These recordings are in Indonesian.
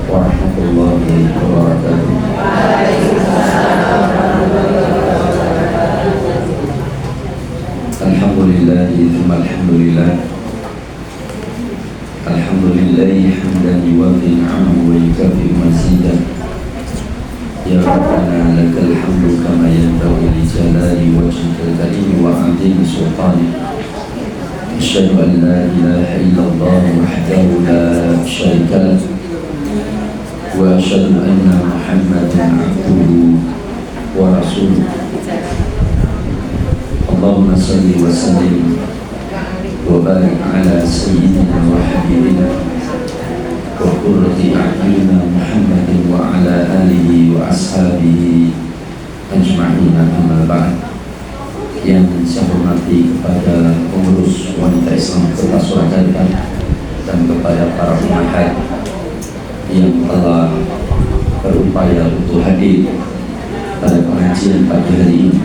warahmatullahi wabarakatuh. Alhamdulillahi thumma alhamdulillah. Alhamdulillahi hamdan yuwafi ni'amahu wa yukafi mazidah. Ya Rabbana lakal hamdu kama yanbaghi li jalali wajhikal karim wa 'azimi sultanik. Asyhadu an la ilaha illallah wahdahu la syarika lah wa asyhadu anna Muhammadan 'abduhu wa rasuluh. Allahumma salli wa sallim wa barik ala sayyidina wa habibina wa qurrati a'yunina Muhammadin wa ala alihi wa ashabihi ajma'in, amma ba'd. Yang saya hormati kepada pengurus wanita Islam Kota Surakarta dan kepada para umat yang telah berupaya untuk hadir pada pengajian pagi hari ini,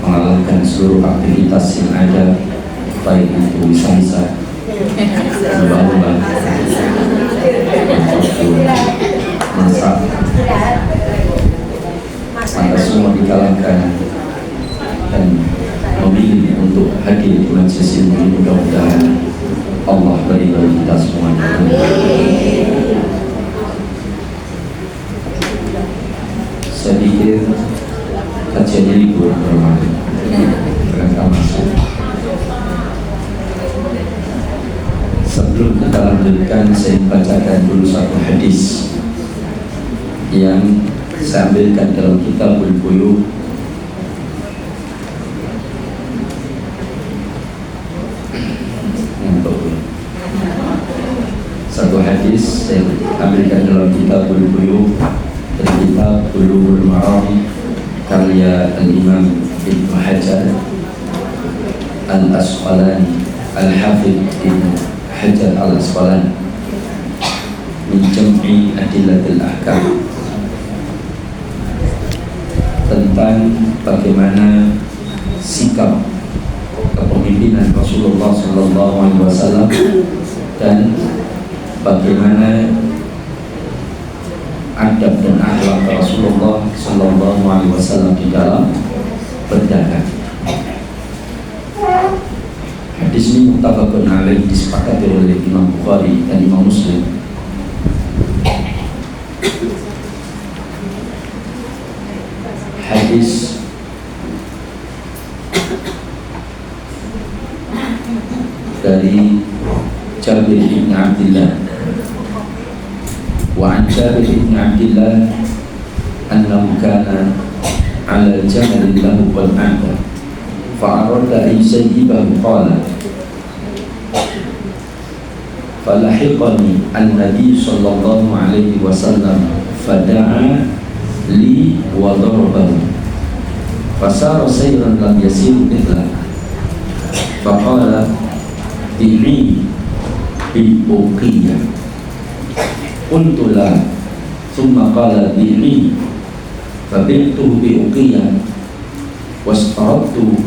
mengalahkan seluruh aktivitas yang ada, baik itu misa-misa, lomba-lomba, ataupun masak, maka semua dikalahkan dan memilih untuk hadir di majelis ini. Mudah-mudahan Allah beri kita semuanya. Saya pikir kajiannya libur Ramadan, mereka masuk. Sebelum kita lanjutkan, saya bacakan dulu satu hadis yang saya ambilkan dalam Kitabul Buyuh. Satu hadis saya ambilkan dalam Kitabul Buyuh dari kitab Bulughul Maram karya Al-Imam Ibnu Hajar Al-Asqalani, Al-Hafidh Ibnu Hajar Al-Asqalani, min jam'i adillatil ahkam, tentang bagaimana sikap kepemimpinan Rasulullah SAW dan bagaimana adab dan akhlak Rasulullah SAW di dalam berdagang. Hadis ini muttafaqun alaih, disepakati oleh Imam Bukhari dan Imam Muslim. Hadis dari Jabir bin Abdullah. Wa an Jabir bin Abdullah annahu kana 'ala jamalin lahu qad a'ta fa arada an yusayyibahu qala falahiqani an-nabi sallallahu alaihi wasallam fada'a li wa darabahu fasara sayran lam yasir mithla faqala bi'i bi uqiyah qultu la thumma qala bi'i fabi'tuhu bi uqiyah wastaradtu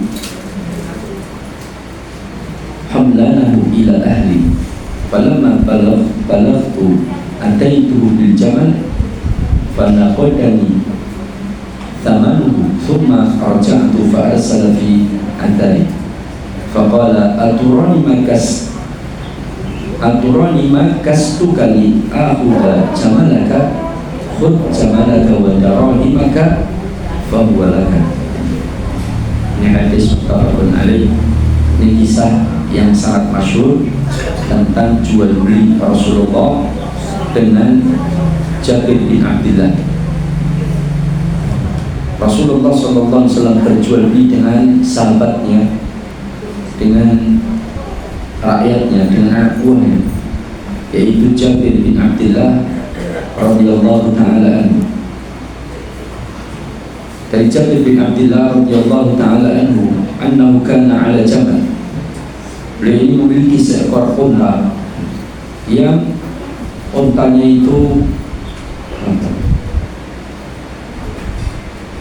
hamlanahu ila ahli falamma balaghtu ataituhu bil jamal fanaqadani thamanuhu thumma raja'tu fa arsala fi athari faqala aturani makastuka li akhudha jamalaka khudh jamalaka wa darahimaka fahuwa laka. Ini hadis muttafaqun alaih. Ini kisah yang sangat masyhur tentang jual beli Rasulullah dengan Jabir bin Abdullah. Rasulullah SAW berjual beli dengan sahabatnya, dengan rakyatnya, dengan anak buahnya, yaitu Jabir bin Abdullah radhiyallahu ta'ala anhu. Dari Jabir bin Abdullah radhiyallahu ta'ala anhu, annahu kana 'ala jamal. Beliau ini memiliki seekor unta yang untanya itu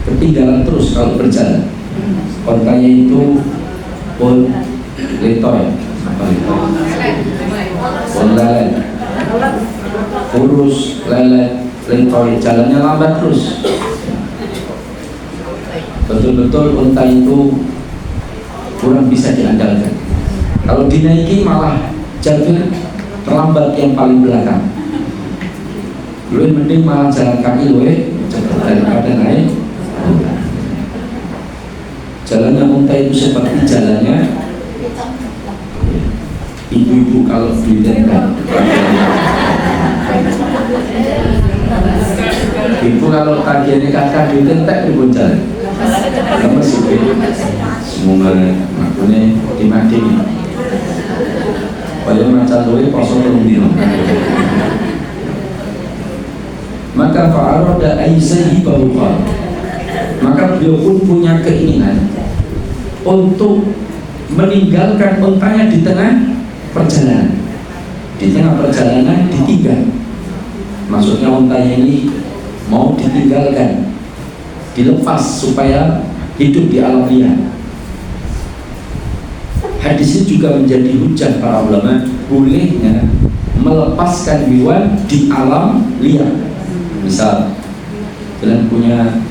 ketinggalan terus kalau berjalan. Untanya itu pun letoy, apa letoy? Pun lalat. kurus, lelet, lentoy, jalannya lambat terus. Betul-betul unta itu kurang bisa diandalkan. Kalau dinaiki malah Jabir terlambat yang paling belakang. Lu mending malah jalan kaki lu daripada naik. Jalannya unta itu seperti jalannya ibu-ibu kalau ditendang. Ibu kalau kakiannya kakak ditentek di jalan. Kamu sih, semua makanya dimati. Padahal macam doi poso telung. Maka fa'arada aisyhi baruqa. Maka beliau pun punya keinginan untuk meninggalkan untanya di tengah perjalanan. Di tengah perjalanan ditinggal. Maksudnya untanya ini mau ditinggalkan, dilepas supaya hidup di alam liar. Hadis ini juga menjadi hujah para ulama bolehnya melepaskan hewan di alam liar. Misal kalian punya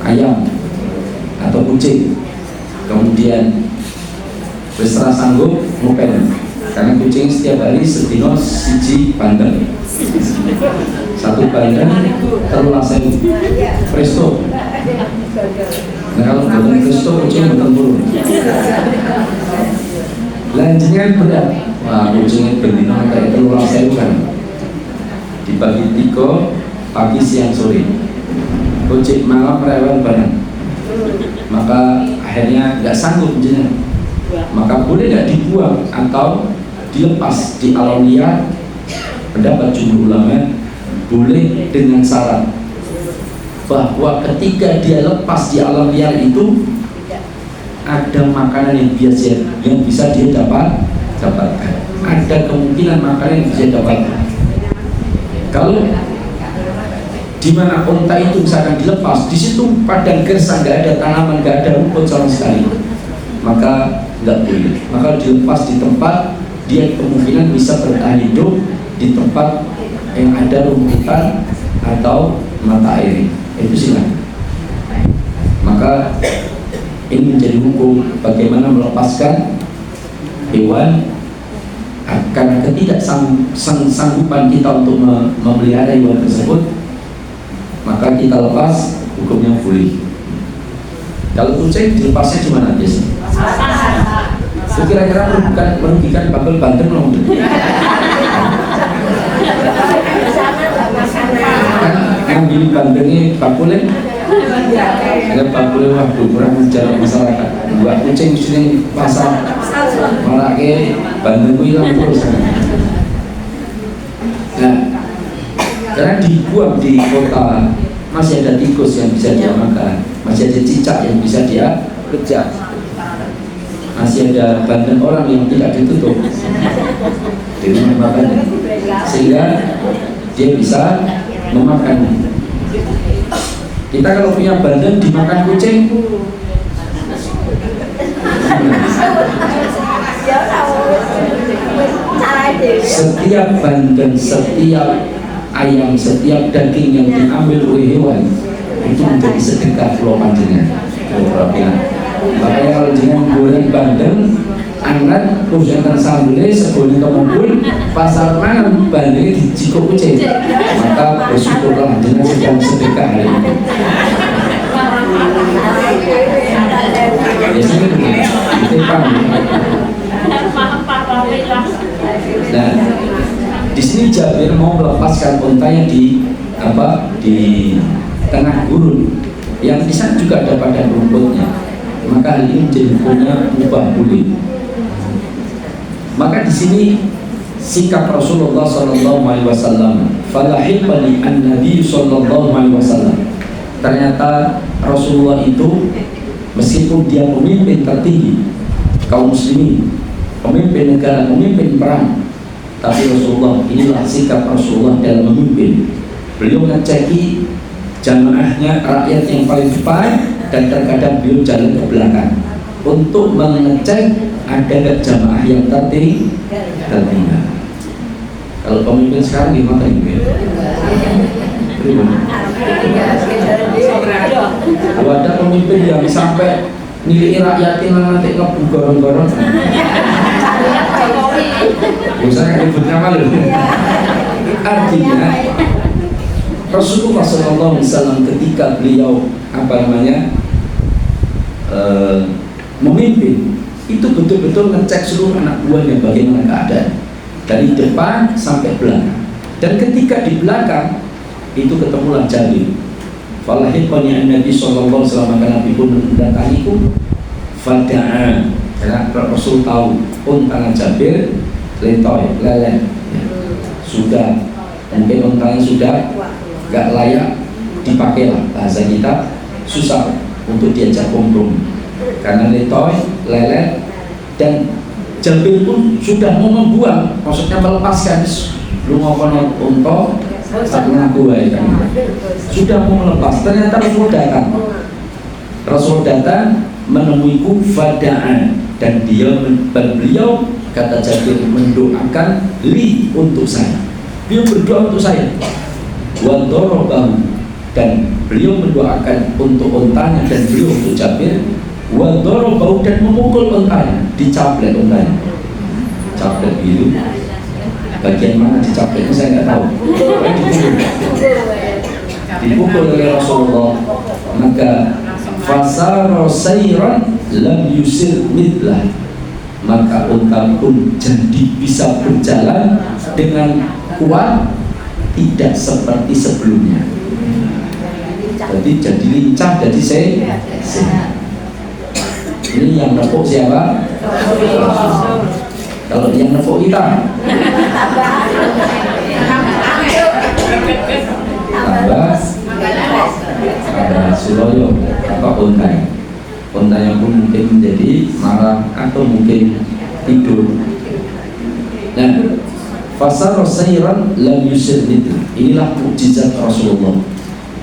ayam atau kucing, kemudian berserah sanggup ngupen, karena kucing setiap hari sedino siji bandeng, satu bandeng terulang sewu presto. Nah kalau bandeng presto kucing betul turun. Lanjutnya berat, wah kucingnya berdino kayak terulang sewu kan. Dibagi 3 pagi siang sore, kucing malam rewel bareng, maka akhirnya nggak sanggup jenengan. Maka boleh nggak dibuang atau dilepas di alam liar? Pendapat jumhur ulama boleh dengan syarat bahwa ketika dia lepas di alam liar itu ada makanan yang biasa yang bisa dia dapatkan, ada kemungkinan makanan yang bisa dapatkan. Kalau di mana unta itu misalkan dilepas, di situ padang gersang, nggak ada tanaman, nggak ada rumput sama sekali, maka nggak boleh. Maka dilepas di tempat dia kemungkinan bisa bertahan hidup di tempat yang ada rumputan atau mata air, itu silakan. Maka ini menjadi hukum bagaimana melepaskan hewan. Karena ketidaksanggupan kita untuk memelihara hewan tersebut, maka kita lepas, hukumnya boleh. Kalau kucing dilepasnya gimana biasanya? Kira-kira merugikan bakal bandeng loh. Kan ngambil bandengnya bakulnya, ada bakulnya waktu kurang menjaga masyarakat. Buat kucing sini pasar malah ke bandengku hilang terus. Nah, karena dibuang di kota masih ada tikus yang bisa dia makan, masih ada cicak yang bisa dia kejar, masih ada bandeng orang yang tidak ditutup di rumah makannya, sehingga dia bisa memakan. Kita kalau punya bandeng dimakan kucing, setiap bandeng, setiap ayam, setiap daging yang diambil oleh hewan itu menjadi sedekah pulau panjenengan. Makanya kalau jangan goreng bandeng, angan urusan sambelnya sebelum kemudian pasar mana bandengnya dijikuk kucing, maka bersyukurlah dengan sedang sedekah hari ini. Biasanya begitu, nah, di sini Jabir mau melepaskan untanya di tengah gurun yang di sana juga ada padang rumputnya, maka hal ini menjadi hukumnya mubah boleh. Maka di sini sikap Rasulullah SAW, falahibani an-nabi SAW. Ternyata Rasulullah itu meskipun dia pemimpin tertinggi kaum muslimin, pemimpin negara, pemimpin perang, tapi Rasulullah, inilah sikap Rasulullah dalam memimpin. Beliau ngeceki jamaahnya, rakyat yang paling depan, dan terkadang beliau jalan ke belakang untuk mengecek ada nggak jamaah yang tertinggal. Kalau pemimpin sekarang gimana ini? Kalau ada pemimpin yang sampai nilai rakyatnya nanti ngebu gorong-gorong, saya ributnya malu. Artinya Rasulullah SAW ketika beliau memimpin itu betul-betul ngecek seluruh anak buahnya bagaimana keadaan dari depan sampai belakang. Dan ketika di belakang itu ketemulah Jabir. Falahiqani Nabi sallallahu alaihi wasallam, maka Nabi pun mendatangiku. Fada'a, karena Rasul tahu untanya Jabir letoy, leleh, sudah mungkin untanya sudah gak layak dipakai lah, bahasa kita susah untuk diajak kompromi karena letoy, leleh, dan Jabir pun sudah mau membuang, maksudnya melepaskan. Lu ngomong untuk tak ngaku ya kan, sudah mau melepas. Ternyata Rasul datang menemuiku fada'an, dan beliau kata Jabir mendoakan li untuk saya. Beliau berdoa untuk saya. Wa darabahu, dan beliau mendoakan untuk untanya, dan beliau untuk Jabir. Wa darabahu, dan memukul untanya, dicaplet untanya. Caplet gitu. Bagian mana dicapletnya saya nggak tahu. Dipukul oleh Rasulullah, maka fasara sayran lam yusir midlah, maka unta pun jadi bisa berjalan dengan kuat, tidak seperti sebelumnya. Jadi lincah, jadi sehat. Ini yang nepuk siapa? Kalau yang nepuk kita tambah ada Suloyo apa untanya pun mungkin menjadi marah atau mungkin tidur. Nah, fasar sayran lam yusir itu, inilah mukjizat Rasulullah.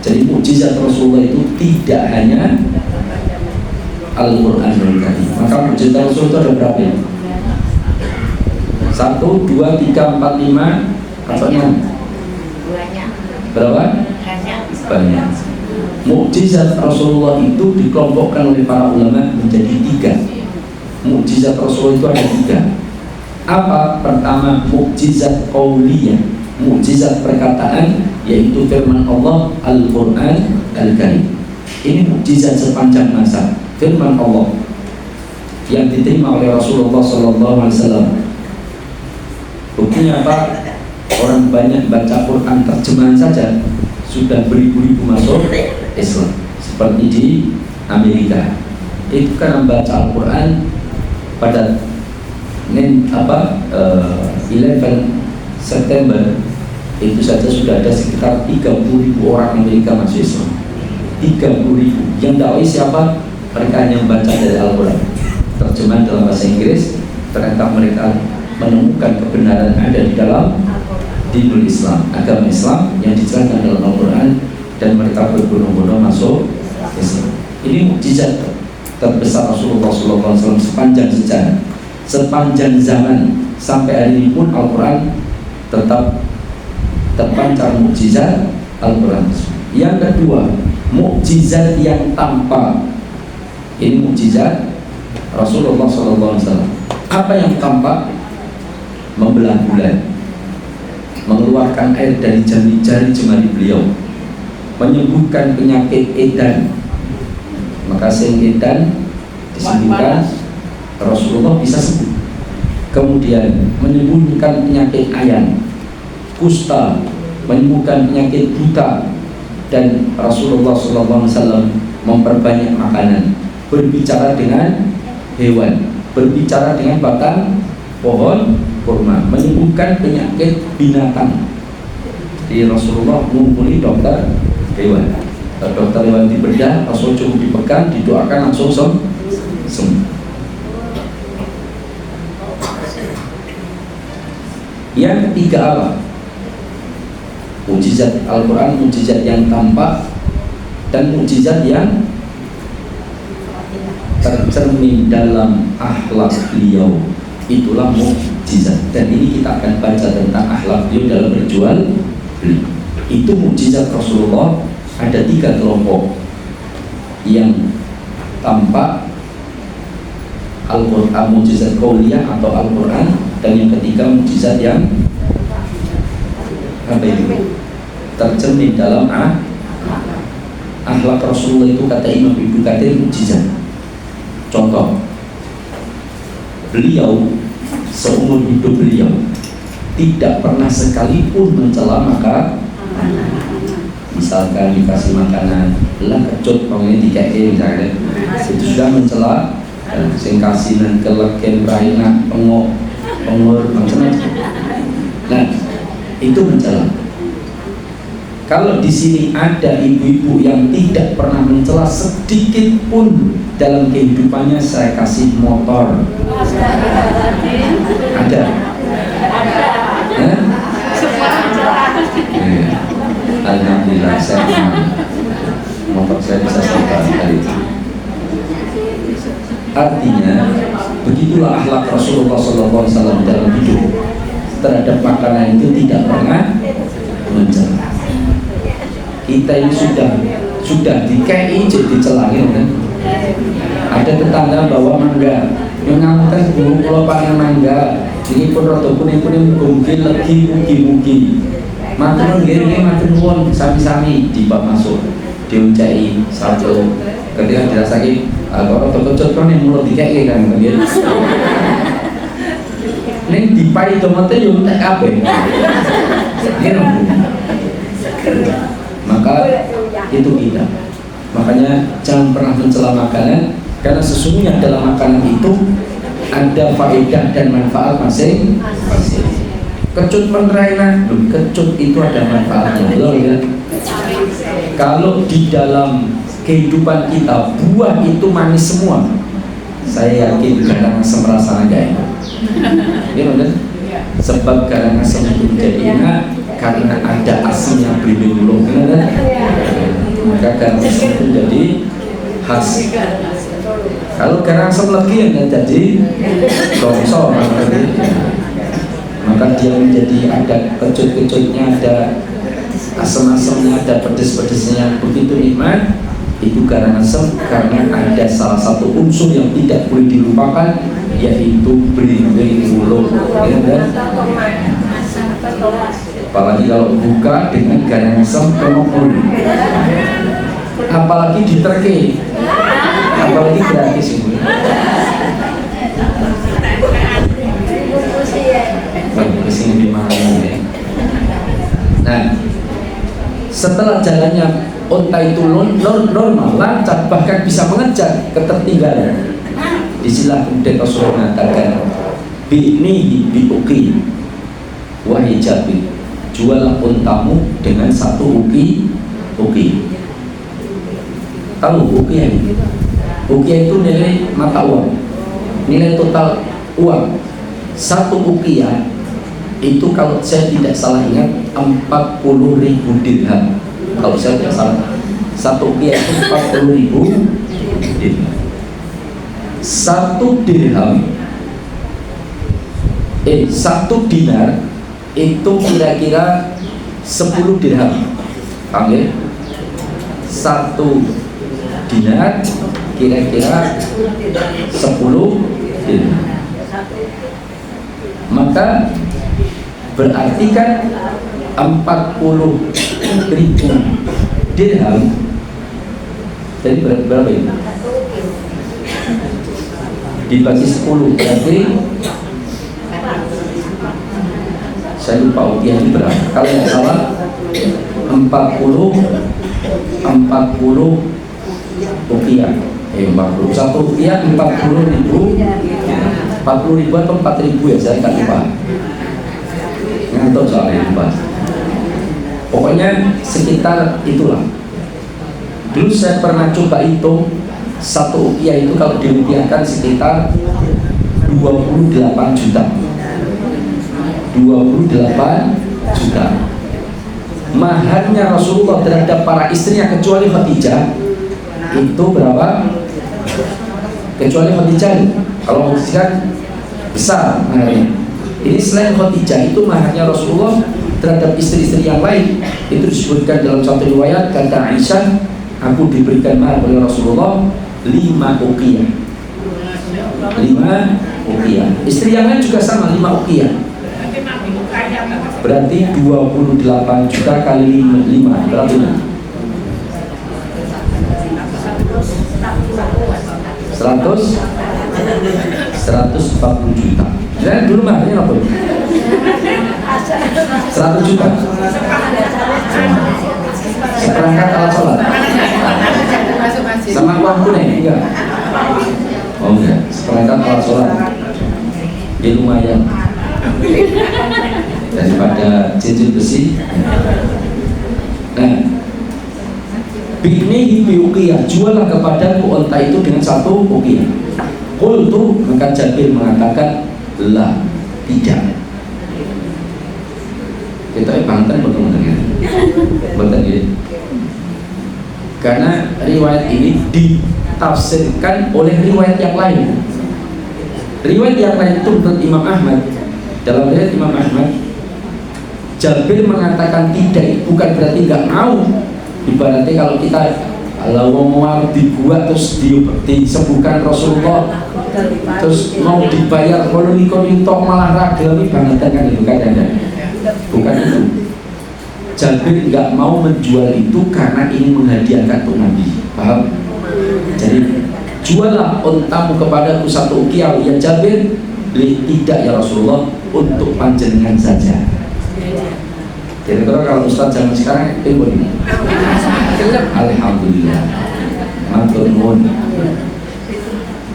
Jadi mukjizat Rasulullah itu tidak hanya Al-Quran Karim. Maka mukjizat Rasul itu ada berapa ya? 1, 2, 3, 4, 5 atau 6? Berapa? Banyak. Mukjizat Rasulullah itu dikelompokkan oleh para ulama menjadi 3. Mukjizat Rasulullah itu ada 3. Apa? Pertama, mukjizat qauliyah, mukjizat perkataan, yaitu firman Allah Al-Quran Al-Karim. Ini mukjizat sepanjang masa, firman Allah yang diterima oleh Rasulullah SAW. Buktinya apa? Orang banyak baca Quran terjemahan saja sudah beribu-ribu masuk Islam. Seperti di Amerika, itu kan membaca Al-Quran pada 11 September itu saja sudah ada sekitar 30.000 orang Amerika masuk Islam. 30.000. Yang dakwah siapa? Mereka yang baca dari Al-Quran, terjemahan dalam bahasa Inggris. Ternyata mereka menemukan kebenaran ada di dalam dinul Islam, agama Islam yang dijelaskan dalam Al-Quran, dan mereka berbondong-bondong masuk Islam. Ini mukjizat terbesar Rasulullah SAW sepanjang sejarah, sepanjang zaman sampai hari ini pun Al-Quran tetap terpancar mukjizat Al-Quran. Yang kedua, mukjizat yang tampak. Ini mukjizat Rasulullah SAW. Apa yang tampak? Membelah bulan, mengeluarkan air dari jari jemari beliau, menyembuhkan penyakit edan. Maka sing edan disembuhkan, Rasulullah bisa sembuh. Kemudian menyembuhkan penyakit ayan, kusta, menyembuhkan penyakit buta, dan Rasulullah SAW memperbanyak makanan, berbicara dengan hewan, berbicara dengan batang pohon kurma, menyembuhkan penyakit binatang. Di Rasulullah mengumpuli dokter hewan. Dokter hewan dibedah, Rasul cukup dipegang, didoakan langsung sembuh. Yang ketiga apa? Mukjizat Al-Quran, mukjizat yang tampak dan mukjizat yang tercermin dalam akhlak beliau, itulah mukjizat. Dan ini kita akan baca tentang akhlak beliau dalam berjual beli. Itu mukjizat Rasulullah. Ada 3 kelompok yang tampak Al-Quran, mukjizat qauliyah atau Al-Quran, dan yang ketiga mukjizat yang apa itu? Tercermin dalam akhlak Rasulullah. Itu kata Imam Ibnu Katsir mukjizat. Contoh, beliau seumur hidup beliau tidak pernah sekalipun mencela maka misalkan dikasih makanan lah kecut pokoknya dikeke misalnya, itu sudah mencela. Sing kasinan keleken raina pengok pengur macam-macam. Nah, itu mencela. Kalau di sini ada ibu-ibu yang tidak pernah mencela sedikit pun dalam kehidupannya, saya kasih motor. Ada? Alhamdulillah, saya motor saya bisa sampai hari itu. Artinya, begitulah akhlak Rasulullah SAW dalam hidup terhadap makanan itu, tidak pernah mencela. Kita ini sudah dikei jadi celangin kan. Ada tetangga bawa mangga, yang ngamukan burung kalau panen mangga, ini pun roto kuning-kuning mungkin lagi mugi-mugi. Matur nggih matur nuwun sami-sami dibak masuk, diuncai satu. Ketika dirasaki kalau roto-roto kan yang mulut dikei kan begitu. Ning dipai tomate yo entek kabeh. Maka itu kita. Makanya jangan pernah mencela makanan, karena sesungguhnya dalam makanan itu ada faedah dan manfaat masing-masing. Kecut menraina, kecut itu ada manfaatnya. Loh, ya. Kalau di dalam kehidupan kita buah itu manis semua, saya yakin garang asam rasanya gak enak. Ya, kan? Sebab garang asam itu menjadi enak karena ada asin yang berbeda-beda, kan? Maka garang asam itu jadi khas. Kalau garang asam lagi yang jadi longsor, maka dia menjadi ada kecut-kecutnya, ada asam-asamnya, ada pedes-pedesnya, begitu nikmat. Itu garang asam karena ada salah satu unsur yang tidak boleh dilupakan, yaitu beriring mulut, ya, kan? Apalagi kalau buka dengan garang asam kemopul, apalagi diterke, apalagi gratis itu. Kesini di mana ya? Nah, setelah jalannya unta itu normal, lancar, bahkan bisa mengejar ketertinggalan. Disilah kemudian Rasulullah mengatakan, "Bini biuki wahai Jabir, jualah untamu dengan 1 uki." Tahu ukiah? Ukiah itu nilai mata uang, nilai total uang. 1 ukiah itu kalau saya tidak salah ingat 40.000 dirham. Kalau saya tidak salah, 1 ukiah itu 40.000 dirham. 1 dirham, 1 dinar itu kira-kira 10 dirham. Paham ya? 1 dinar kira-kira 10 dirham. Maka berarti kan 40.000 dirham jadi berapa ini? Dibagi 10 berarti saya lupa ukiah ini berapa. Kalau yang salah 40 ukiah. 40 1 ukiah 40.000 atau 4.000 ya, saya nggak lupa. Ngantuk soalnya lupa. Pokoknya sekitar itulah. Dulu saya pernah coba hitung 1 ukiah itu kalau dirupiahkan sekitar 28 juta. 28 juta. Maharnya Rasulullah terhadap para istrinya kecuali Khadijah itu berapa? Kecuali Khadijah. Kalau Khadijah besar maharnya. Ini selain Khadijah, itu maharnya Rasulullah terhadap istri-istri yang lain itu disebutkan dalam satu riwayat, kata Aisyah, aku diberikan mahar oleh Rasulullah 5 uqiyah. 5 uqiyah. Istri yang lain juga sama 5 uqiyah. Berarti 28 juta kali 5 berarti 140 juta. Dan dulu maharnya apa? 100 juta. Seperangkat alat sholat. Sama uang tunai enggak? Oh enggak, seperangkat alat sholat. Ya lumayan. Daripada cincin besi. Nah, biknihi bi uqiyah, jualah kepadaku unta itu dengan 1 uqiyah. Qultu, maka Jabir mengatakan, la, tidak. Kita Banten betul dengan Banten ya. Karena riwayat ini ditafsirkan oleh riwayat yang lain. Riwayat yang lain itu menurut Imam Ahmad. Dalam riwayat Imam Ahmad, Jabir mengatakan tidak, bukan berarti nggak mau. Ibaratnya kalau kita mau dibuat terus disembuhkan Rasulullah, terus mau dibayar koloni tok malah ragel banget kan, itu kadang-kadang. Bukan itu. Jabir nggak mau menjual itu karena ingin menghadiahkan untuk Nabi. Paham? Jadi jualah untamu kepadaku 1 uqiyah ya Jabir. Tidak ya Rasulullah, untuk panjenengan saja. Jadi kalau Ustaz zaman sekarang ilmu ini. Alhamdulillah. Matur nuwun.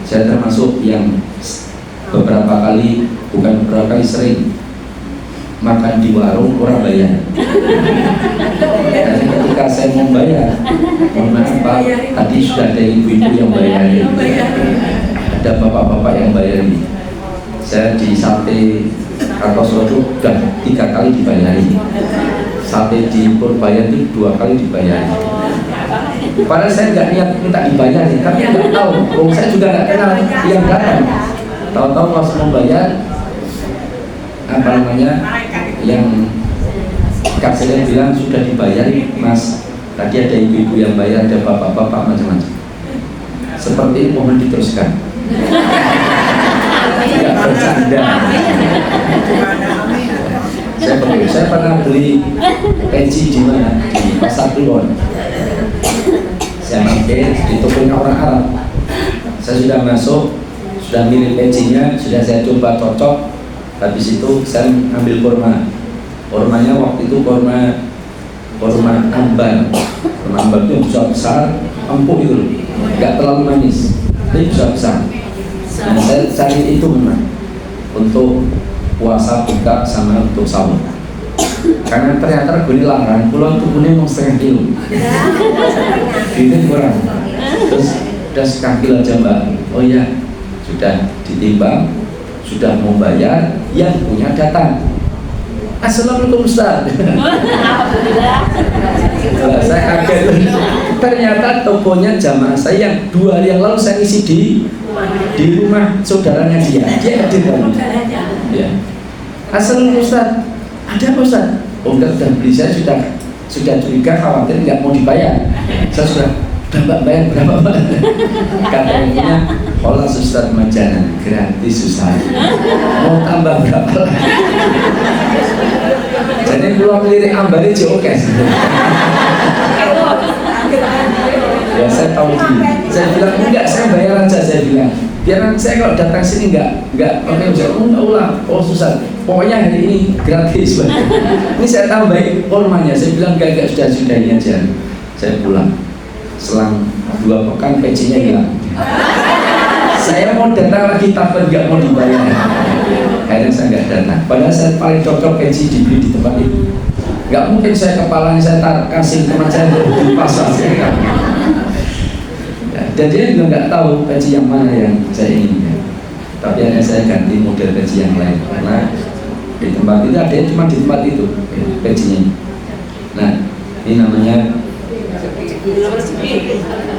Saya termasuk yang beberapa kali, bukan beberapa kali, sering makan di warung orang bayar. Dan ketika saya mau bayar, mohon maaf Pak, tadi sudah ada ibu-ibu yang bayarin, ada bapak-bapak yang bayarin. Saya di sate Kartosodo sudah 3 kali dibayarin. Sate di Purbayan itu 2 kali dibayarin. Padahal saya nggak niat minta dibayarin, tapi nggak tahu. Saya juga nggak kenal yang datang. Tahu-tahu pas mau bayar, apa namanya, yang kasirnya bilang sudah dibayarin Mas. Tadi ada ibu-ibu yang bayar, ada bapak-bapak macam-macam. Seperti ini mohon diteruskan. Tidak bercanda. Saya pernah beli peci di mana? Di Pasar Kliwon. Saya mampir di tokonya orang Arab. Saya sudah masuk, sudah milih pecinya, sudah saya coba cocok. Habis itu saya ambil kurma. Kurmanya waktu itu kurma ambar. Kurma ambar itu besar, empuk itu, nggak terlalu manis, tapi besar. Nah, saya cari itu memang untuk puasa, buka, sama untuk sahur. Karena ternyata gue larang, pulang tubuhnya mau 1/2 kilo. Ini kurang. Terus udah 1/2 kilo aja Mbak. Oh ya, sudah ditimbang, sudah mau bayar, yang punya datang. Assalamualaikum Ustaz. Alhamdulillah. Saya kaget. Ternyata tokonya jamaah saya yang 2 hari yang lalu saya isi di rumah saudaranya dia hadir tadi. Ya. Assalamualaikum Ustaz. Ada apa Ustaz? Oh enggak, udah beli, saya sudah curiga, khawatir nggak mau dibayar. Saya sudah Mbak bayar berapa Mbak? Katanya olah Ustaz Majanan gratis Ustaz. Mau tambah berapa lagi? Jadi pulang lirik ambari oke. Ya saya tahu dulu. Saya bilang enggak, saya bayar aja, saya bilang. Biar saya kalau datang sini enggak pakai usaha. Enggak ulang. Oh susah. Pokoknya hari ini gratis Pak. Ini saya tambahin kormanya. Saya bilang enggak sudah ini aja. Saya pulang. Selang 2 pekan pecinya hilang. Saya mau datang lagi tapi enggak mau dibayar. Akhirnya saya enggak datang. Padahal saya paling cocok peci dibeli di tempat itu. Enggak mungkin saya kepalanya saya kasih teman saya untuk di pasar. Dan dia juga nggak tahu peci yang mana yang saya inginkan. Tapi akhirnya saya ganti model peci yang lain karena di tempat itu ada cuma di tempat itu pecinya. Nah ini namanya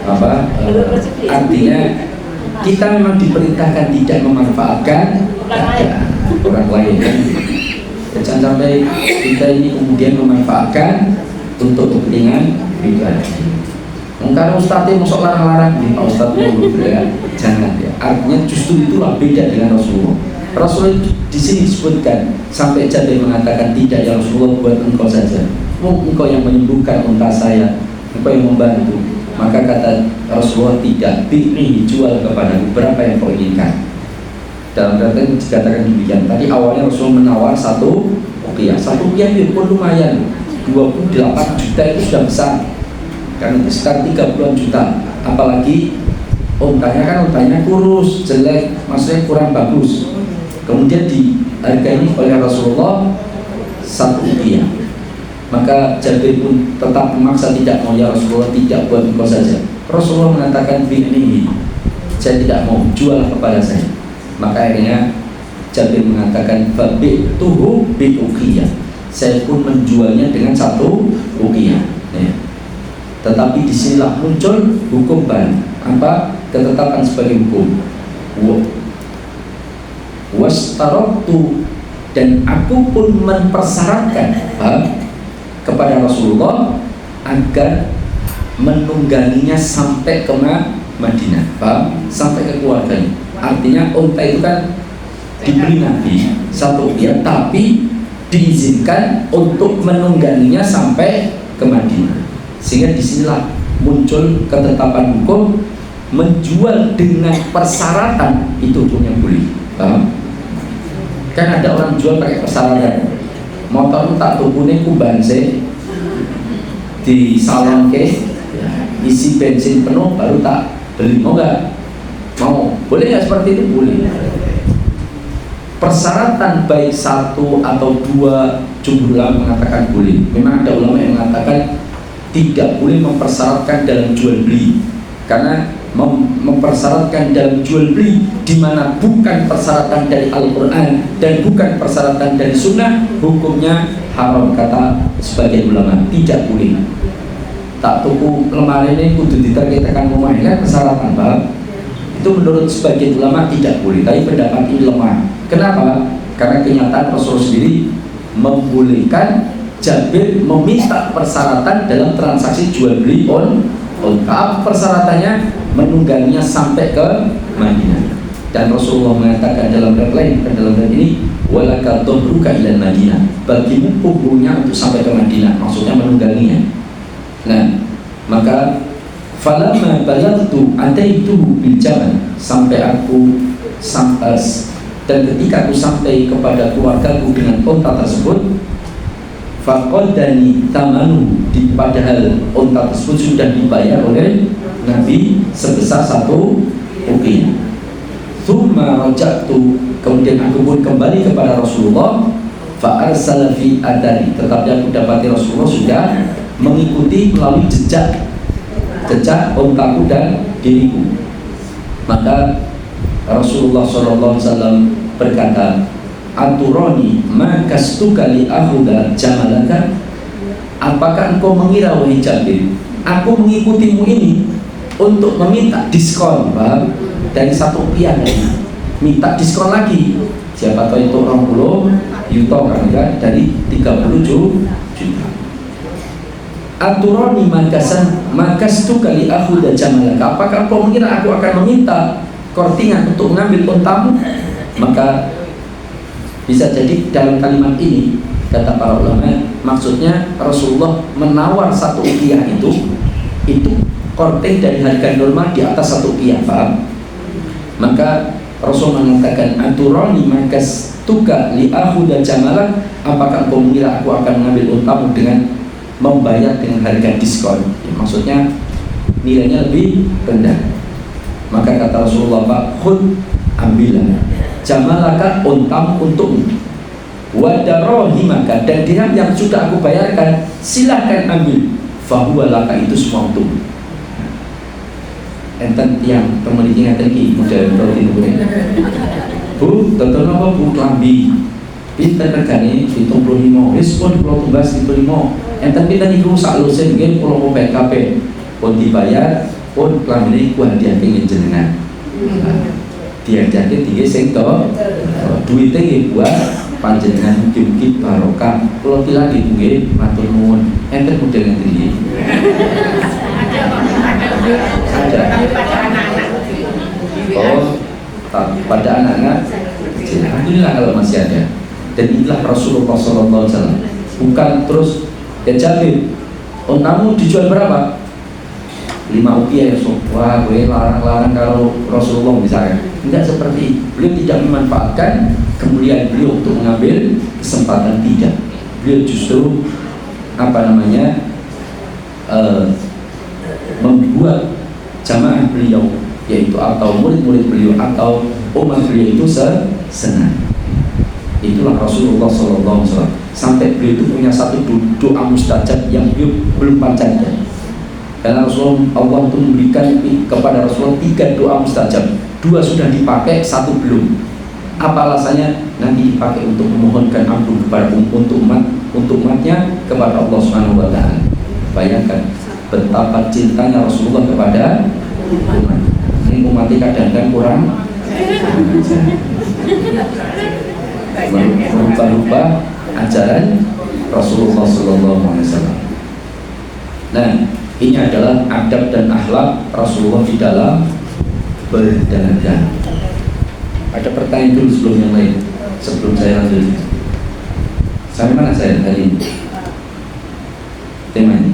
apa? Artinya kita memang diperintahkan tidak memanfaatkan orang lain kan. Jangan sampai kita ini kemudian memanfaatkan untuk kepentingan pribadi. Karena ustadznya masuk larang-larang nih, Pak Ustadz dulu ya, jangan ya. Artinya justru itulah beda dengan Rasulullah. Rasulullah di sini disebutkan sampai Jabir mengatakan tidak ya Rasulullah, buat engkau saja. Engkau yang menyembuhkan unta saya, engkau yang membantu. Maka kata Rasulullah tidak, bi'ni jual kepadaku berapa yang kau inginkan. Dalam kata dikatakan demikian. Tadi awalnya Rasul menawar satu uqiyah itu pun lumayan, 28 juta itu sudah besar. Karena itu sekitar 30-an juta. Apalagi untanya kurus, jelek, maksudnya kurang bagus. Kemudian dihargai oleh Rasulullah satu uqiyah. Maka Jabir pun tetap memaksa, tidak mau ya Rasulullah, tidak, buat engkau saja. Rasulullah mengatakan bi'ni, saya tidak mau, jual kepada saya. Maka akhirnya Jabir mengatakan fabi'tuhu bi'uqiyah, saya pun menjualnya dengan satu uqiyah ya. Tetapi disinilah muncul hukum baru, apa? Ketetapan sebagai hukum. Wastarabtu, dan aku pun mempersyaratkan kepada Rasulullah agar menungganginya sampai ke Madinah, sampai ke keluarganya. Artinya unta itu kan diberi Nabi satu uqiyah, tapi diizinkan untuk menungganginya sampai ke Madinah. Sehingga disinilah muncul ketetapan hukum menjual dengan persyaratan, itu hukumnya boleh. Kan ada orang jual pakai persyaratan, motor tak tukune ku banse di salon ke isi bensin penuh baru tak beli, mau nggak? Mau, boleh nggak seperti itu? Boleh. Persyaratan baik satu atau dua, jumhur ulama mengatakan boleh. Memang ada ulama yang mengatakan tidak boleh mempersyaratkan dalam jual beli, karena mempersyaratkan dalam jual beli di mana bukan persyaratan dari Al-Quran dan bukan persyaratan dari Sunnah, hukumnya haram, kata sebagian ulama. Tidak boleh. Tak tuku lemari ini kudu diterkitakan rumah, kan persyaratan, paham? Itu menurut sebagian ulama tidak boleh, tapi pendapat ini lemah. Kenapa? Karena kenyataan Rasul sendiri membolehkan Jabir meminta persyaratan dalam transaksi jual beli unta. Persyaratannya menungganginya sampai ke Madinah. Dan Rasulullah mengatakan dalam bab lain, dalam bab ini, walaka dhurruka ila Madinah, bagimu punggungnya untuk sampai ke Madinah, maksudnya menungganginya. Nah, maka falamma balagtu ataituhu bil jamal, sampai aku dan ketika aku sampai kepada keluargaku dengan unta tersebut, faqadani tamanu, padahal unta tersebut sudah dibayar oleh Nabi sebesar satu uqiyah. Tsumma raja'tu, kemudian aku pun kembali kepada Rasulullah, fa arsala fi adari, tetapi aku dapati Rasulullah sudah mengikuti melalui jejak untaku dan diriku. Maka Rasulullah SAW berkata, aturoni makastuka li ahuda jamalaka, apakah engkau mengira wahai Jabir, aku mengikutimu ini untuk meminta diskon, paham? Dari satu uqiyah minta diskon lagi, siapa tahu itu 20 yuto kan, dari 30 juta. Aturoni makastuka li ahuda jamalaka, apakah engkau mengira aku akan meminta kortingan untuk mengambil untamu? Maka bisa jadi dalam kalimat ini, kata para ulama, maksudnya Rasulullah menawar satu uqiyah itu korting dari harga normal di atas satu uqiyah, paham? Maka Rasul mengatakan, aturoni makastuka li ahuda jamalak, apakah engkau mengira aku akan mengambil untamu dengan membayar dengan harga diskon, ya, maksudnya nilainya lebih rendah. Maka kata Rasulullah, Pak, khud, ambillah jamalaka, untam untukmu, wadarohimaka, dan dirham yang sudah aku bayarkan silahkan ambil, fahuwa laka, itu semua untukmu. Enten yang memiliki ngatengi model protein bu, tonton apa bu, klambi pinter regane 75, respon pulau tumbas 75, enten pinter niku sak lusin nggih pulau mau PKP pun dibayar pun klambi ku hadiah pengin jenengan. diajake tinggi sing to duwite nggih buat panjenengan mugi-mugi barokah. Kula tilang nggih matur nuwun. Enten model ngeten iki. Ada. Oh, pada anak-anak kecil. Alhamdulillah kalau masih ada. Dan inilah Rasulullah SAW. Bukan terus ya Jabir, oh kamu dijual berapa? 5 ukiah ya so. Wah gue larang-larang kalau Rasulullah misalnya. Tidak seperti itu. Beliau tidak memanfaatkan kemuliaan beliau untuk mengambil kesempatan, tidak. Beliau justru membuat jamaah beliau, yaitu atau murid-murid beliau atau umat beliau itu senang. Itulah Rasulullah SAW. Sampai beliau itu punya satu doa mustajab yang beliau belum panjatkan. Karena Allah itu memberikan kepada Rasulullah 3 doa mustajab. 2 sudah dipakai, 1 belum. Apa alasannya? Nanti dipakai untuk memohonkan ampun kepada umatnya kepada Allah Subhanahu wa taala. Bayangkan betapa cintanya Rasulullah kepada umat. Ini umatnya kadang-kadang kurang lupa ajaran Rasulullah SAW. Nah, ini adalah adab dan akhlak Rasulullah di dalam berdagang. Ada pertanyaan dulu sebelum yang lain, sebelum saya lanjut. Sampai mana saya hari ini? Temanya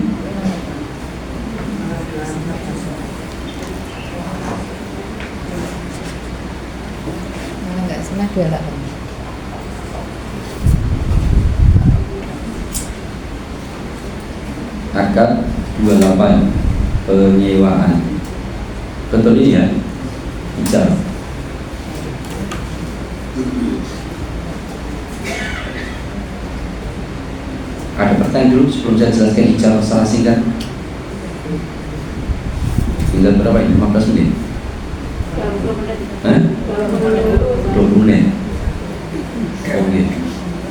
enggak senang 28. akad 28 penyewaan. Betul ini ya? Bicara. Ada pertanyaan dulu sebelum saya jelaskan bicara secara singkat. Tinggal berapa ini? 15 menit? 20 menit. Oke.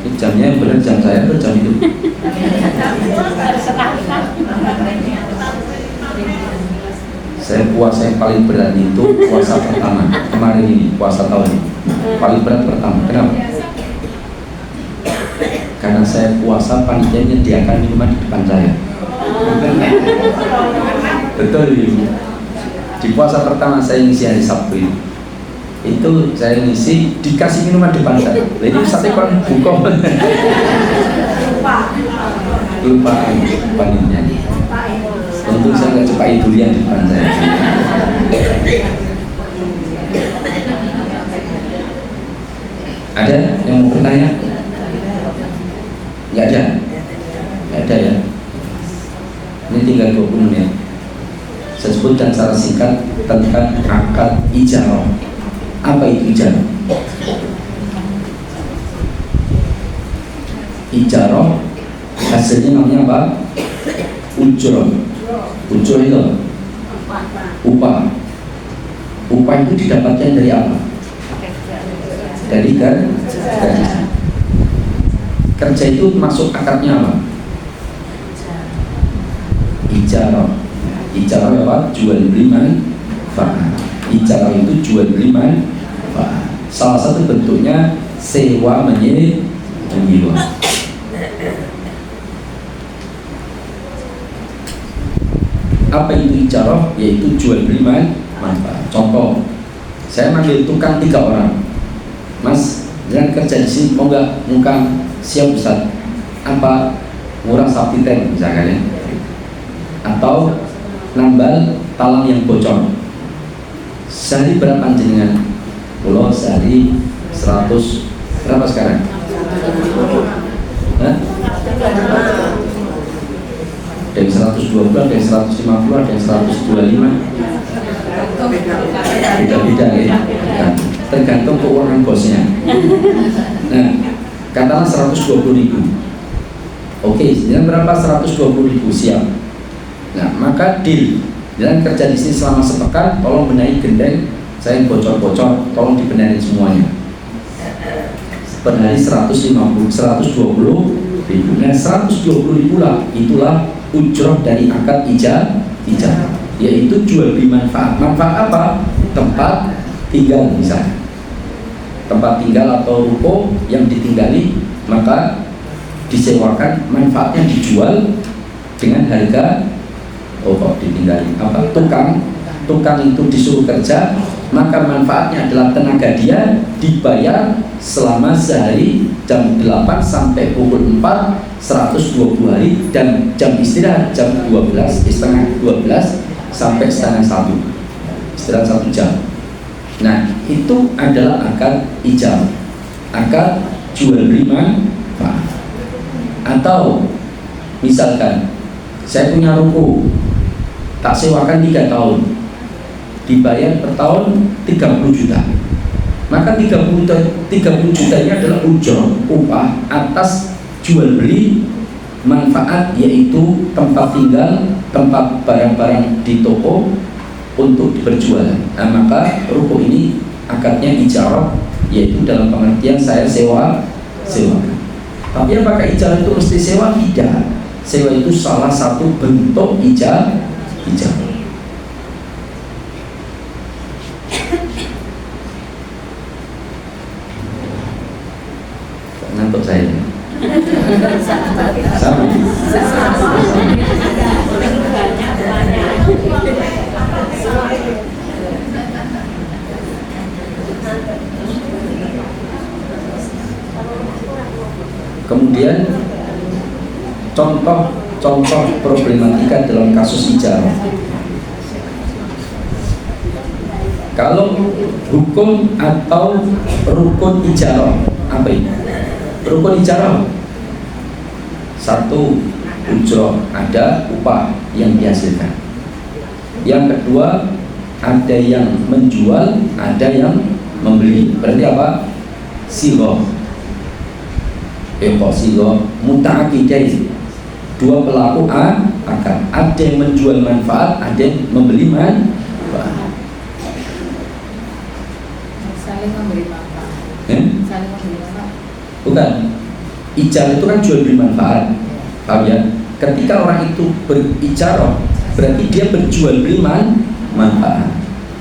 Ini jamnya benar jam saya atau jam itu? Saya puasa yang paling berat itu puasa pertama kemarin ini, puasa tahun ini paling berat pertama. Kenapa? Karena saya puasa panitia menyediakan minuman di depan saya. Betul Ibu. Di puasa pertama saya ngisi hari Sabtu itu saya ngisi dikasih minuman di depan saya. Jadi sate kon buka. Lupa panitnya. Tentu saya nggak cepat durian di depan saya. Ada yang mau bertanya? Nggak ada? Nggak ada ya? Ini tinggal 20 menit. Saya sebutkan secara singkat tentang akad ijarah. Apa itu ijarah? Ijarah hasilnya namanya apa? Ujrah. Ujrah itu upah. Upah itu didapatkan dari apa? Dari kerja. Kerja itu masuk akadnya apa? Ijarah. Ijarah apa? Jual beli manfaat. Ijarah itu jual beli manfaat. Salah satu bentuknya sewa menyewa. Apa itu ijarah? Yaitu jual beli manfaat. Contoh, saya manggil tukang 3 orang. Mas, jangan kerja di sini, mau nggak? Mungkin siap Ustaz. Apa? Murah sapi teng misalkan ya. Atau nambal talang yang bocor. Sehari berapa jenengan? Pulau sehari 100 berapa sekarang? Hah? Ada yang 120, ada yang 150, ada yang 125. Beda-beda ya. Nah, tergantung keuangan bosnya. Nah, katakanlah 120.000. Oke, jangan berapa 120.000 siap. Nah, maka deal. Jangan kerja di sini selama sepekan, tolong benahi gendeng, saya yang bocor-bocor, tolong dibenahi semuanya. Per hari 120.000. Nah, 120.000 lah, itulah ujrah dari akad ijarah, yaitu jual beli manfaat. Manfaat apa? Tempat tinggal misalnya, tempat tinggal atau ruko yang ditinggali, maka disewakan, manfaatnya dijual dengan harga kok ditinggali apa, tukang itu disuruh kerja, maka manfaatnya adalah tenaga dia dibayar selama sehari jam 8 sampai pukul 4 120 hari, dan jam istirahat jam 12 setengah 12 sampai setengah 1, istirahat 1 jam. Nah, itu adalah akad ijab, akad jual beli manfaat. Atau misalkan saya punya ruko, tak sewakan 3 tahun, dibayar per tahun 30 juta, maka 30 juta ini adalah upah atas jual beli manfaat, yaitu tempat tinggal, tempat barang-barang di toko untuk diperjualan. Nah, maka ruko ini akadnya ijarah, yaitu dalam pengertian saya sewakan. Tapi apakah ijarah itu mesti sewa? Tidak. Sewa itu salah satu bentuk ijarah. Ngantuk saya. Sama. Kemudian contoh problematika dalam kasus ijarah. Kalau hukum atau rukun ijarah, apa ini? Rukun ijarah, satu, ujroh, ada upah yang dihasilkan. Yang kedua, ada yang menjual, ada yang membeli. Berarti apa? Sigoh, sigoh muta'akidain, dua pelaku akad. Ada yang menjual manfaat, ada yang membeli manfaat. Saling memberi manfaat. Saling memberi manfaat. Bukan. Ijarah itu kan jual beli manfaat. Paham ya? Ketika orang itu berijarah, berarti dia berjual beli manfaat.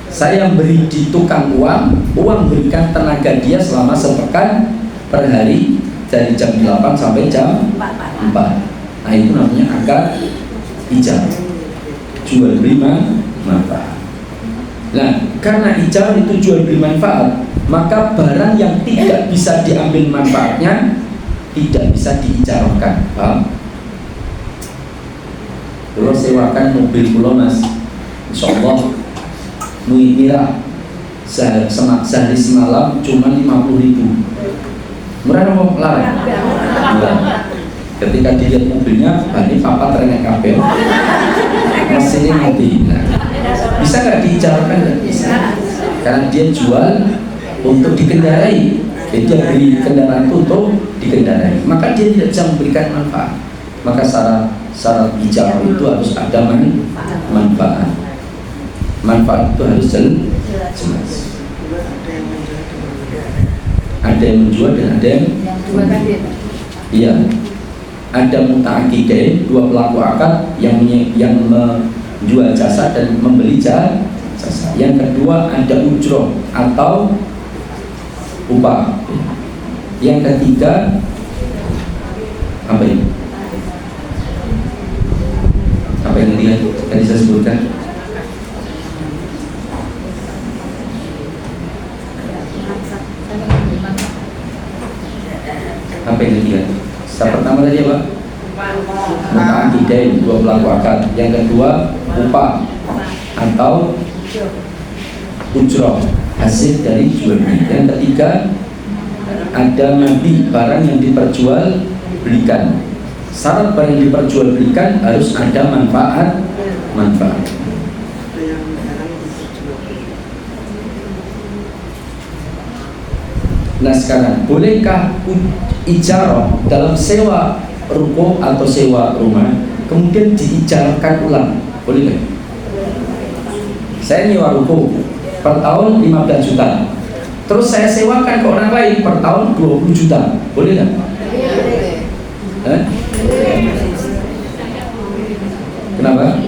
Saya beri di tukang uang berikan tenaga dia selama sepekan per hari, dari jam 8 sampai jam 4. Nah, itu namanya akad ijarah, jual beli manfaat. Nah, karena ijarah itu jual beli manfaat, maka barang yang tidak bisa diambil manfaatnya tidak bisa diijarahkan. Paham? Kalau sewakan mobil pulau mas, insyaallah muitirah sehari semalam cuma 50.000. Murah mau larang? Ketika dilihat mobilnya, ini papa terengah kabel, mesinnya mati. Nah, bisa nggak diijarahkan? Nggak bisa, karena dia jual untuk dikendarai. Jadi dia beli kendaraan itu untuk dikendarai, maka dia tidak bisa memberikan manfaat. Maka syarat ijarah itu harus ada manfaat. Manfaat itu harus jelas. Ada yang menjual dan ada yang iya. Ada muta'akidain, dua pelaku akad yang menjual jasa dan membeli jasa. Yang kedua ada ujroh atau upah. Yang ketiga apa ini? Apa yang ketiga tadi saya sebutkan? Apa yang ketiga? Pertama tadi apa? Muta'akidain, dua pelaku akad. Yang kedua upah atau ujroh, hasil dari jual beli. Yang ketiga ada nabi, barang yang diperjualbelikan. Syarat barang yang diperjualbelikan harus ada manfaat. Nah sekarang, bolehkah ijarah dalam sewa ruko atau sewa rumah kemudian diijarahkan ulang? Boleh nggak? Saya nyewa ruko per tahun 15 juta, terus saya sewakan ke orang lain per tahun 20 juta, boleh nggak? Kenapa?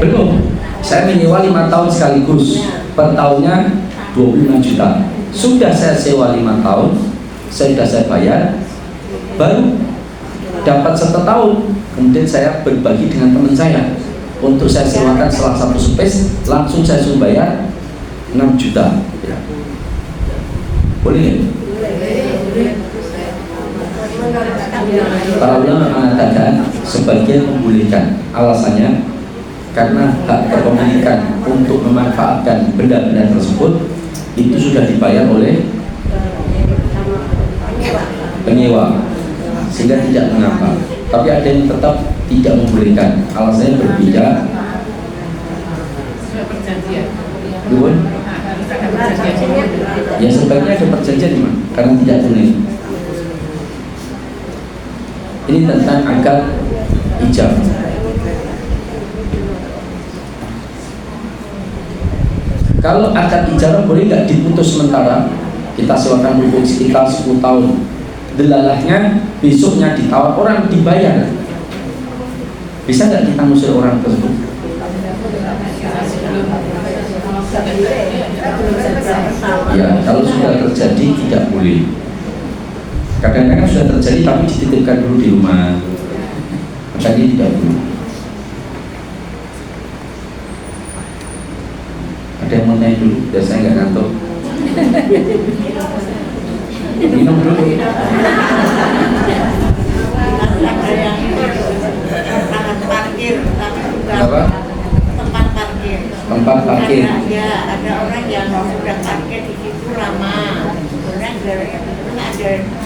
Belum. Saya menyewa 5 tahun sekaligus, per tahunnya 25 juta. Sudah saya sewa 5 tahun, saya bayar, baru dapat 1 tahun. Kemudian saya berbagi dengan teman saya untuk saya sewakan salah satu space, langsung saya suruh bayar 6 juta. Boleh ya? Para ulama mengatakan sebagian membolehkan, alasannya karena hak kepemilikan untuk memanfaatkan benda-benda tersebut itu sudah dibayar oleh penyewa, sehingga tidak mengapa. Tapi ada yang tetap tidak membolehkan, alasannya berbeda. Ya sebaiknya ada perjanjian gimana? Karena tidak tunai. Ini tentang akad ijab. Kalau akad ijarah boleh nggak diputus sementara? Kita sewakan untuk sekitar 10 tahun. Delalahnya besoknya ditawar orang dibayar. Bisa nggak kita ngusir orang tersebut? Ya, kalau sudah terjadi tidak boleh. Kadang-kadang sudah terjadi tapi dititipkan dulu di rumah, maka dia tidak boleh. Ada yang mau naik dulu, biar saya nggak ngantuk. Minum dulu. Apa? Tempat parkir. Ya, ada orang yang sudah parkir di situ lama. Kemudian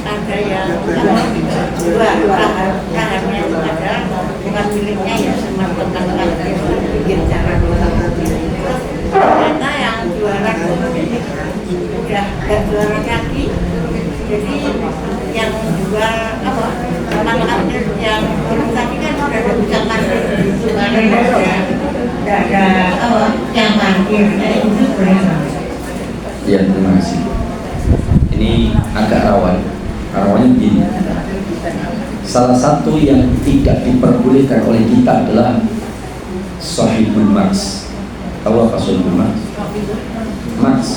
ada yang dua lahannya itu ada dengan miliknya ya sama tempat parkir bikin jalan. Ternyata yang jualan udah gak jualan lagi. Jadi yang jual apa? Tempat parkir yang tadi kan sudah ada bisa parkir di situ tidak ada yang parkir itu boleh. Ya, terima kasih. Ini agak rawannya begini. Salah satu yang tidak diperbolehkan oleh kita adalah sahibul maks. Tahu apa sahibul maks? Maks.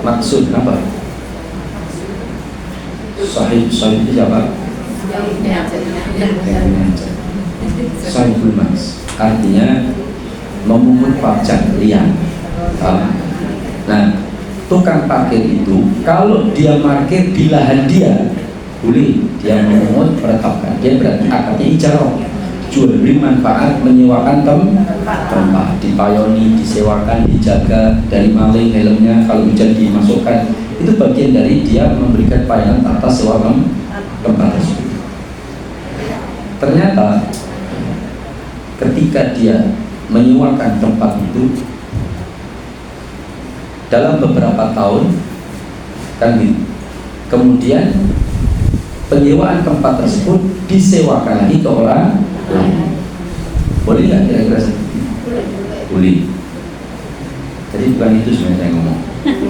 Maksud apa? Sahib itu siapa? Sahibul maks artinya memungut pajak liar. Nah, tukang parkir itu kalau dia parkir di lahan dia boleh, dia memungut meretapkan, dia berarti akadnya ijarah, jual beli manfaat, menyewakan tempat, dipayoni, disewakan, dijaga dari maling helmnya, kalau hujan dimasukkan, itu bagian dari dia memberikan pelayanan atas sewa tempat tersebut. Ternyata ketika dia menyewakan tempat itu dalam beberapa tahun kan gitu, kemudian penyewaan tempat tersebut disewakan lagi ke orang lain, boleh nggak kira-kira seperti itu? Boleh. Jadi bukan itu sebenarnya saya ngomong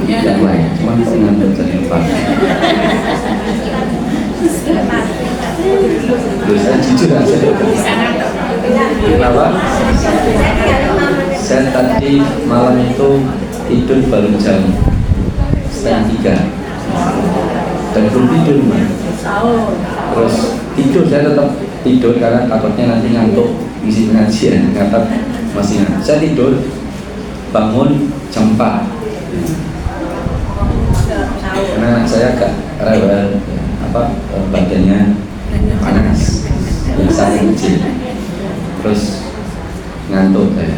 yang lain, cuma dengan terjadi lupa. Saya jujur aja. Kenapa? Saya tadi malam itu tidur baru jam 2:30 dan belum tidur man. Terus tidur saya tetap tidur karena takutnya nanti ngantuk isi pengajian, ngantuk masih ngantuk. Saya tidur bangun jam 4 karena saya agak rewel badannya panas yang saya kecil, terus ngantuk saya.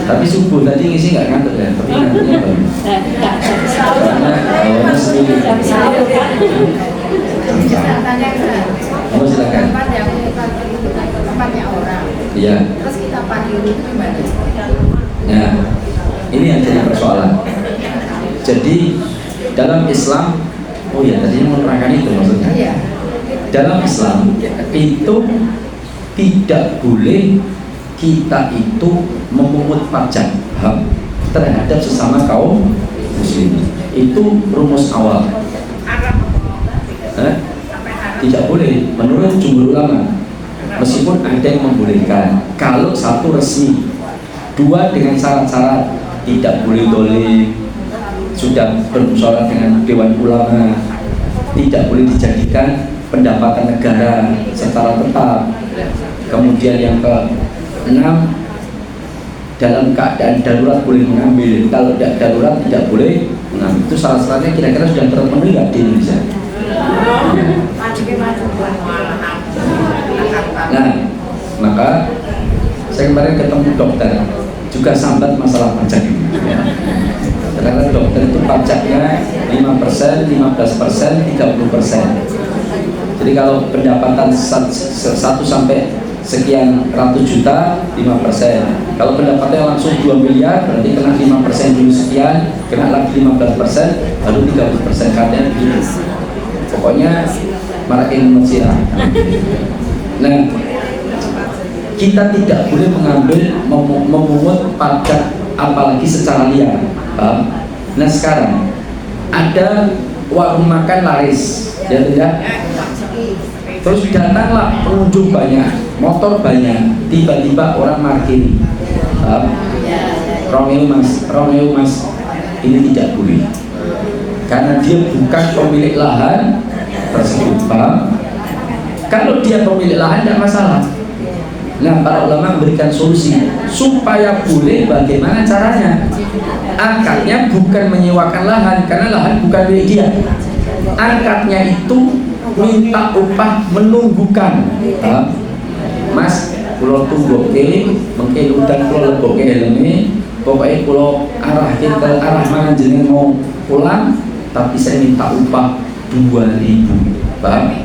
Tapi subuh tadi ngisi nggak ngantuk ya, tapi ngantuknya baru karena awalnya sendiri. Oh silakan. Tempatnya orang. Iya. Terus kita parkir itu gimana? Ya, ini yang jadi persoalan. Jadi dalam Islam, oh ya tadi mau terangkan itu maksudnya. Iya. Dalam Islam itu tidak boleh kita itu memungut pajak hak terhadap sesama kaum muslimin. Itu rumus awal. Tidak boleh menurut jumhur ulama, meskipun ada yang membolehkan kalau satu resmi, dua dengan syarat-syarat. tidak boleh dolim, sudah bermusyawarah dengan Dewan Ulama, tidak boleh dijadikan pendapatan negara secara tetap. Kemudian yang ke-6, dalam keadaan darurat boleh mengambil, kalau tidak darurat tidak boleh mengambil. Itu syarat-syaratnya kira-kira sudah terpenuhi nggak di Indonesia? Nah, maka saya kemarin ketemu dokter juga sambat masalah pajak ini. Ternyata dokter itu pajaknya 5%, 15%, 30%. Jadi kalau pendapatan 1 sampai sekian ratus juta 5%. Kalau pendapatannya langsung 2 miliar berarti kena 5% dulu sekian, kena lagi 15%, baru 30% katanya begini. Pokoknya marahin Mesir. Nah, kita tidak boleh mengambil memungut pajak apalagi secara liar. Nah sekarang ada warung makan laris, ya tidak? Terus datanglah pengunjung banyak, motor banyak, tiba-tiba orang parkir. Romeo mas, ini tidak boleh, karena dia bukan pemilik lahan tersebut. Kalau dia pemilik lahan tidak masalah. Nah, para ulama memberikan solusi supaya boleh. Bagaimana caranya? Akadnya bukan menyewakan lahan, karena lahan bukan milik dia. Akadnya itu minta upah menunggukan. Mas, pulau tunggoke, mungkin udah pulau leboke helmi, pokoknya pulau arah ke arah mana jeneng mau pulang, tapi saya minta upah 2.000. Paham?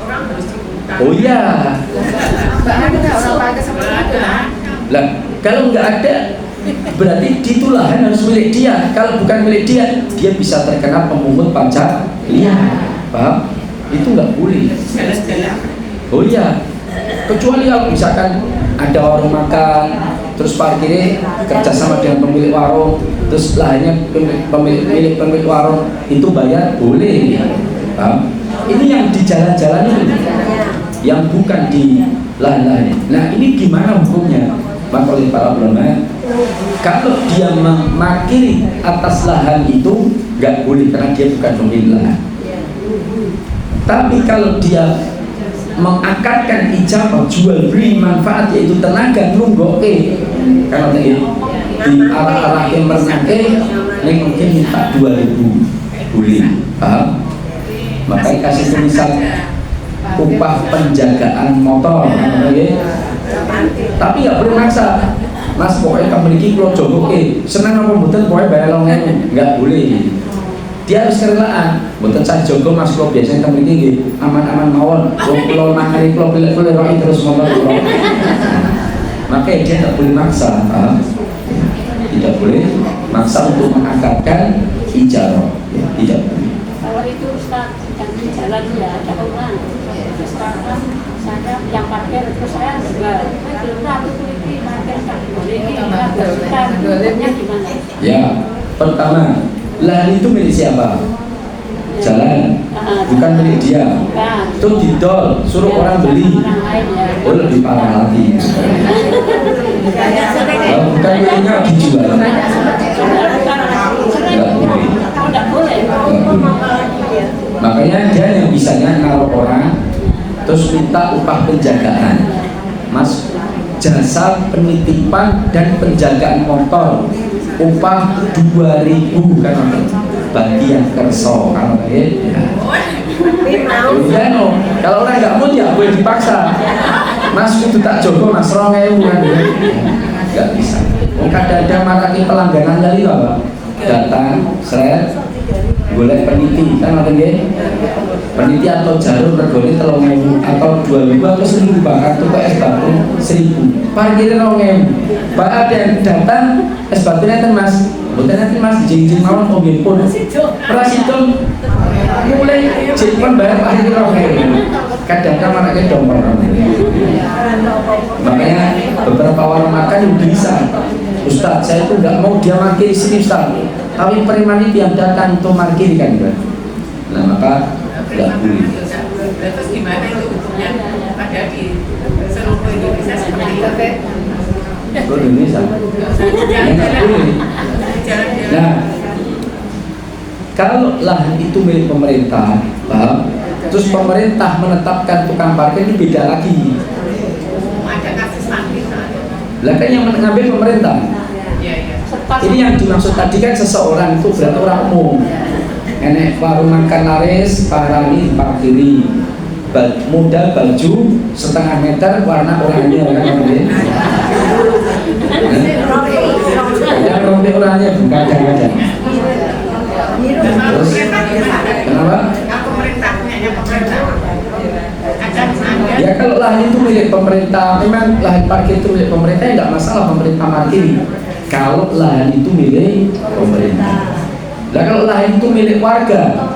Orang harus dibuka. Oh iya. Lah, kalau nggak ada, berarti itu lahan harus milik dia. Kalau bukan milik dia, dia bisa terkena pemungut pajak liar. Paham? Itu nggak boleh. Oh iya. Kecuali kalau misalkan ada warung makan, terus parkirnya kerjasama dengan pemilik warung, terus lahannya pemilik warung itu bayar, boleh. Paham? Ini yang di jalan-jalan itu, yang bukan di lahan-lahan. Nah, ini gimana hukumnya? Maka oleh para ulama, kalau dia memakiri atas lahan itu nggak boleh, karena dia bukan pemilik lahan. Tapi kalau dia mengakadkan ijabah jual beli manfaat, yaitu tenaga nunggoke, karena di arah-arah yang mernake, ini mungkin minta 2.000 boleh. Paham? Makanya kasih tulisan upah penjagaan motor, tapi nggak boleh maksa. Mas, pokoknya kamu memiliki pulau jogoke, senang apa mboten pokoknya bayar longnya, nggak boleh. Dia harus kerelaan. Mboten saya jogo mas, kalau biasanya kamu memiliki aman-aman mawon, pulau nakari pulau pilih-pilih roi terus motor pulau. Makanya dia nggak boleh maksa. Tidak boleh maksa untuk mengakadkan ijarah, ya, tidak boleh. Kalau itu Ustaz, yang di jalan ya ada orang, terus sekarang saya yang parkir, terus saya juga aku kuliti parkir tak boleh, ini nggak suka, hukumnya gimana? Ya, pertama, lahan itu milik siapa? Jalan, bukan milik dia. Itu didol, suruh orang beli. Oh, lebih parah lagi. Bukan miliknya dijual. Nggak boleh. Makanya dia yang bisanya naruh orang terus minta upah penjagaan. Mas, jasa penitipan dan penjagaan motor upah 2.000 kan, bagi yang kerso kan, ya. Kalau orang nggak mau ya boleh dipaksa. Mas itu tak jogo mas 2.000 kan, nggak bisa. Kadang-kadang makanya pelanggaran kali apa? Datang, seret, boleh peniti kan ada nggih? Peniti atau jarum regane 3.000 atau 2.000 atau 1.000 bahkan tuh es batu 1.000. Parkirnya 2.000. Pak ada yang datang es batu nenten mas, bukan nanti mas jing-jing mawon nggih pun. Prasito mulai jipon bayar parkir 2.000. Kadang-kadang anaknya domper. Makanya beberapa warung makan yang bisa. Ustaz, saya itu nggak mau dia parkir sini Ustaz, tapi preman itu yang datang untuk parkir kan, nah maka nggak boleh. Terus gimana itu hukumnya? Ada di seluruh Indonesia seperti itu? Seluruh Indonesia, ya nggak boleh. Nah, kalau lahan itu milik pemerintah, paham? Terus pemerintah menetapkan tukang parkir ini beda lagi. Ada kasus parkir. Lah kan yang mengambil pemerintah. Ini yang dimaksud tadi kan seseorang itu berarti orang umum. Enek warung makan laris, parani parkiri, modal baju setengah meter warna oranye kan oranye. Yang rompi oranye bukan ada. Terus kenapa? Pemerintah punyanya pemerintah. Ya kalau lahan itu milik pemerintah, memang lahan parkir itu milik pemerintah ya nggak masalah pemerintah parkiri. Kalau lahan itu milik pemerintah. Nah kalau lahan itu milik warga,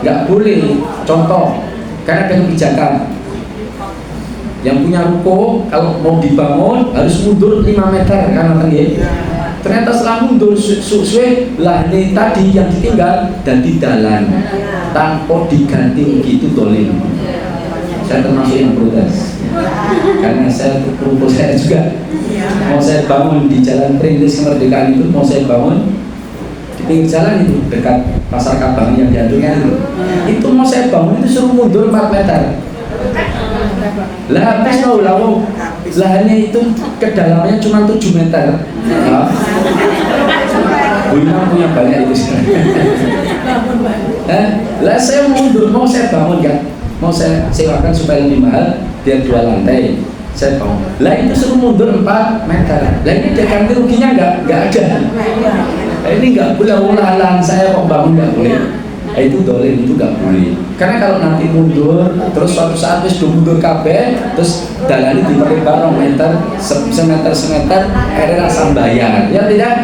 nggak boleh. Contoh, karena ada kebijakan yang punya ruko kalau mau dibangun harus mundur 5 meter kan ya. Ternyata setelah mundur sesuai lahan tadi yang ditinggal dan di dalam tanpa diganti gitu dolim. Saya termasuk yang protes karena saya ruko saya juga mau saya bangun di Jalan Perintis Kemerdekaan itu, mau saya bangun di pinggir jalan itu dekat Pasar Kabang yang dihancurkan itu mau saya bangun itu suruh mundur 4 meter. Lah habis mau lawang lahannya itu kedalamannya cuma 7 meter. Buyang punya banyak itu sih. Lah saya mundur, mau saya bangun kan, mau saya sewakan supaya lebih mahal, dia 2 lantai, saya bangun. Lah itu suruh mundur 4 meter. Lah ini ganti ruginya nggak ada. Nah, ini nggak boleh, lahan saya kok bangun nggak boleh. Itu dolim, itu nggak boleh. Karena kalau nanti mundur, terus suatu saat sudah mundur kabeh, terus dalan ini diperlebar 2 meter, semeter, akhirnya rasa bayar, ya tidak?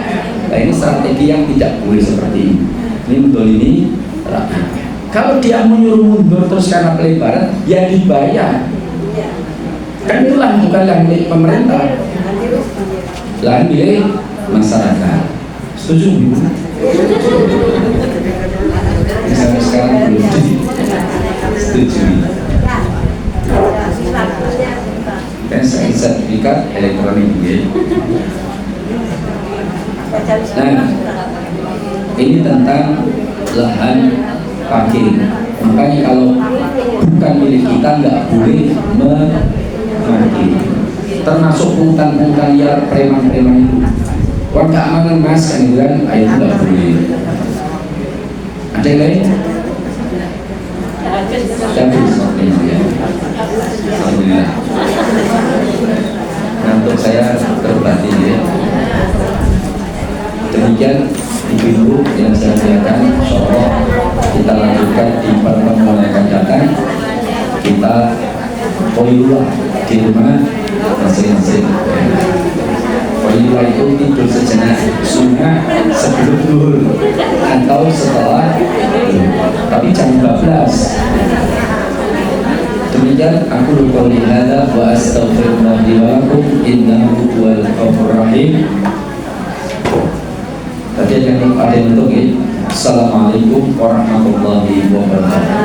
Nah ini strategi yang tidak boleh seperti ini. Ini mendolimi rakyat. Kalau dia menyuruh mundur terus karena pelebaran, ya dibayar. Kan itu lahan bukan lahan milik pemerintah, lahan milik masyarakat. Setuju? Sampai sekarang belum setuju. Kan sertifikat elektronik ya. Nah, ini tentang lahan parkir. Makanya kalau bukan milik kita nggak boleh memarkir. Termasuk pungutan-pungutan liar preman-preman itu. Uang keamanan mas kan itu kan, itu nggak boleh. Ada yang lain? Ya. Alhamdulillah. Nah, untuk saya terbati ya. Demikian ibu-ibu yang saya muliakan, insyaallah kita lanjutkan di pertemuan yang akan datang. Kita qoilullah di rumah masing-masing. Qoilullah itu tidur sejenak sunnah sebelum zuhur atau setelah, tapi jam 12. Demikian aku qouli hadza wa astaghfirullah li wa lakum innahu huwal ghafurur rahim. Tadi yang ada untuk ini. Assalamualaikum warahmatullahi wabarakatuh.